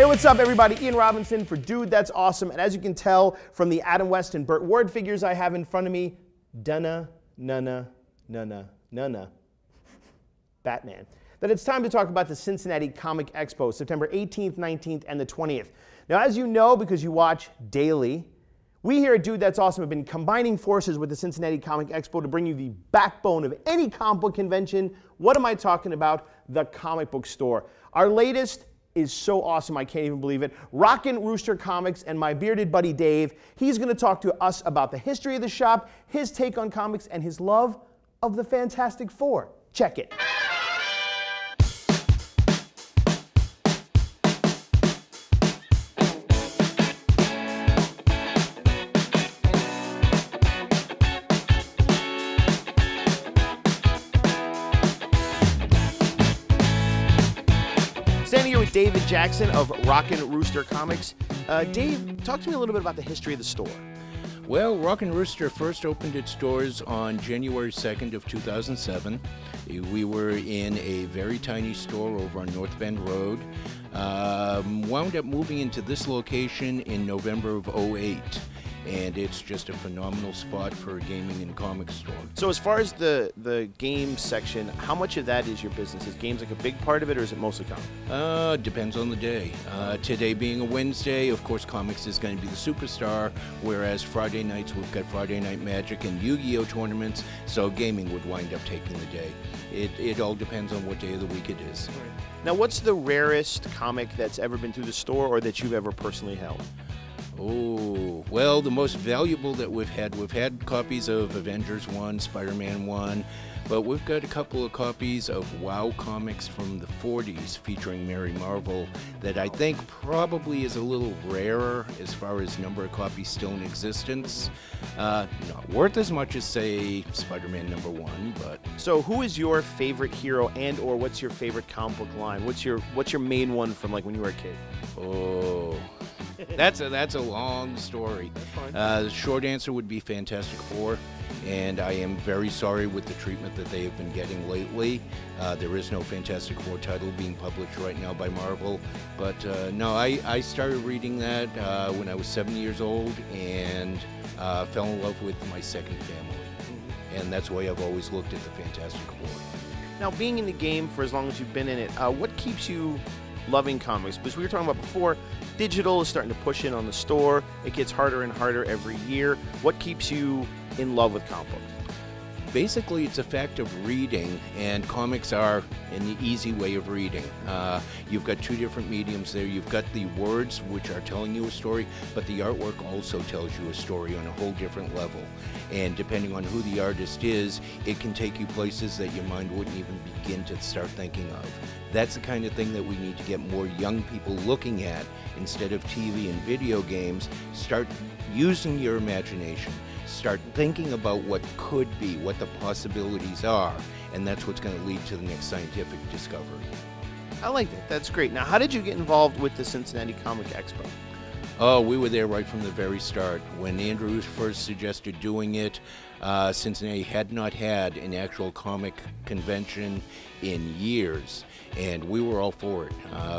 Hey, what's up, everybody? Ian Robinson for Dude, That's Awesome. And as you can tell from the Adam West and Burt Ward figures I have in front of me, Dunna, Nunna, Nunna, Nunna, Batman, that it's time to talk about the Cincinnati Comic Expo, September 18th, 19th, and the 20th. Now, as you know, because you watch daily, we here at Dude, That's Awesome have been combining forces with the Cincinnati Comic Expo to bring you the backbone of any comic book convention. What am I talking about? The comic book store. Our latest is so awesome, I can't even believe it. Rockin' Rooster Comics and my bearded buddy Dave, he's going to talk to us about the history of the shop, his take on comics, and his love of the Fantastic Four. Check it. Standing here with David Jackson of Rockin' Rooster Comics. Dave, talk to me a little bit about the history of the store. Well, Rockin' Rooster first opened its doors on January 2nd of 2007. We were in a very tiny store over on North Bend Road. Wound up moving into this location in November of '08. And it's just a phenomenal spot for a gaming and comic store. So as far as the game section, how much of that is your business? Is games like a big part of it, or is it mostly comics? Depends on the day. Today being a Wednesday, of course, comics is going to be the superstar, whereas Friday nights we've got Friday Night Magic and Yu-Gi-Oh tournaments, so gaming would wind up taking the day. It all depends on what day of the week it is. Now, what's the rarest comic that's ever been through the store or that you've ever personally held? Oh, well, the most valuable that we've had copies of Avengers 1, Spider-Man 1, but we've got a couple of copies of WoW comics from the 40s featuring Mary Marvel that I think probably is a little rarer as far as number of copies still in existence. Not worth as much as, say, Spider-Man #1, but... So who is your favorite hero and or what's your favorite comic book line? What's your main one from like when you were a kid? Oh... That's a long story. The short answer would be Fantastic Four, and I am very sorry with the treatment that they have been getting lately. There is no Fantastic Four title being published right now by Marvel, but no, I started reading that when I was 7 years old and fell in love with my second family, and that's why I've always looked at the Fantastic Four. Now, being in the game for as long as you've been in it, what keeps you loving comics? Because we were talking about before, digital is starting to push in on the store. It gets harder and harder every year. What keeps you in love with comic books? Basically, it's a fact of reading, and comics are an easy way of reading. You've got two different mediums there. You've got the words, which are telling you a story, but the artwork also tells you a story on a whole different level. And depending on who the artist is, it can take you places that your mind wouldn't even begin to start thinking of. That's the kind of thing that we need to get more young people looking at. Instead of TV and video games, start using your imagination. Start thinking about what could be, what the possibilities are, and that's what's going to lead to the next scientific discovery. I like that. That's great. Now, how did you get involved with the Cincinnati Comic Expo? Oh, we were there right from the very start. When Andrew first suggested doing it, Cincinnati had not had an actual comic convention in years, and we were all for it.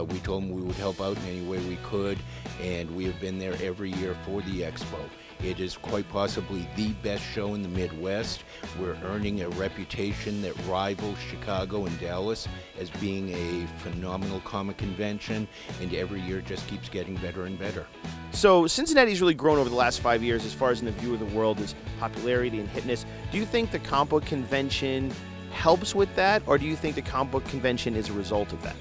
We told him we would help out in any way we could, and we have been there every year for the Expo. It is quite possibly the best show in the Midwest. We're earning a reputation that rivals Chicago and Dallas as being a phenomenal comic convention, and every year just keeps getting better and better. So Cincinnati's really grown over the last 5 years as far as in the view of the world as popularity and hitness. Do you think the comic book convention helps with that, or do you think the comic book convention is a result of that?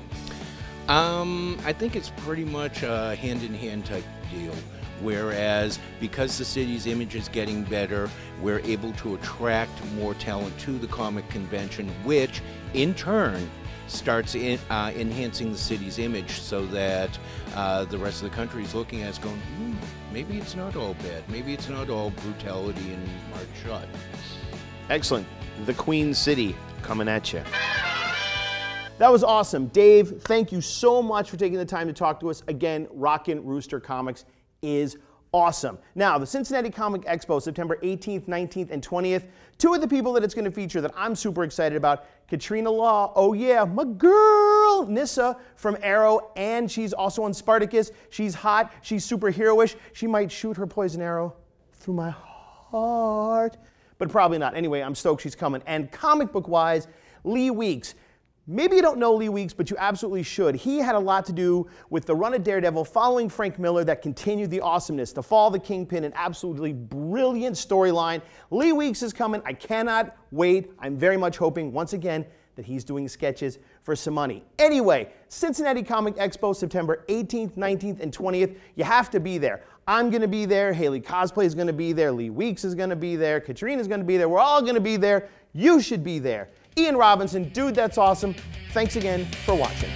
I think it's pretty much a hand-in-hand type deal. Whereas because the city's image is getting better, we're able to attract more talent to the comic convention, which in turn starts enhancing the city's image so that the rest of the country is looking at us going, maybe it's not all bad. Maybe it's not all brutality and hard shot. Excellent. The Queen City coming at you. That was awesome. Dave, thank you so much for taking the time to talk to us. Again, Rockin' Rooster Comics is awesome. Now, the Cincinnati Comic Expo, September 18th, 19th, and 20th. Two of the people that it's going to feature that I'm super excited about, Katrina Law, oh yeah, my girl, Nissa from Arrow, and she's also on Spartacus. She's hot, she's superhero-ish. She might shoot her poison arrow through my heart, but probably not. Anyway, I'm stoked she's coming. And comic book-wise, Lee Weeks. Maybe you don't know Lee Weeks, but you absolutely should. He had a lot to do with the run of Daredevil following Frank Miller that continued the awesomeness. The Fall of the Kingpin, an absolutely brilliant storyline. Lee Weeks is coming. I cannot wait. I'm very much hoping, once again, that he's doing sketches for some money. Anyway, Cincinnati Comic Expo, September 18th, 19th, and 20th. You have to be there. I'm going to be there. Haley Cosplay is going to be there. Lee Weeks is going to be there. Katrina is going to be there. We're all going to be there. You should be there. Ian Robinson, dude, that's awesome. Thanks again for watching.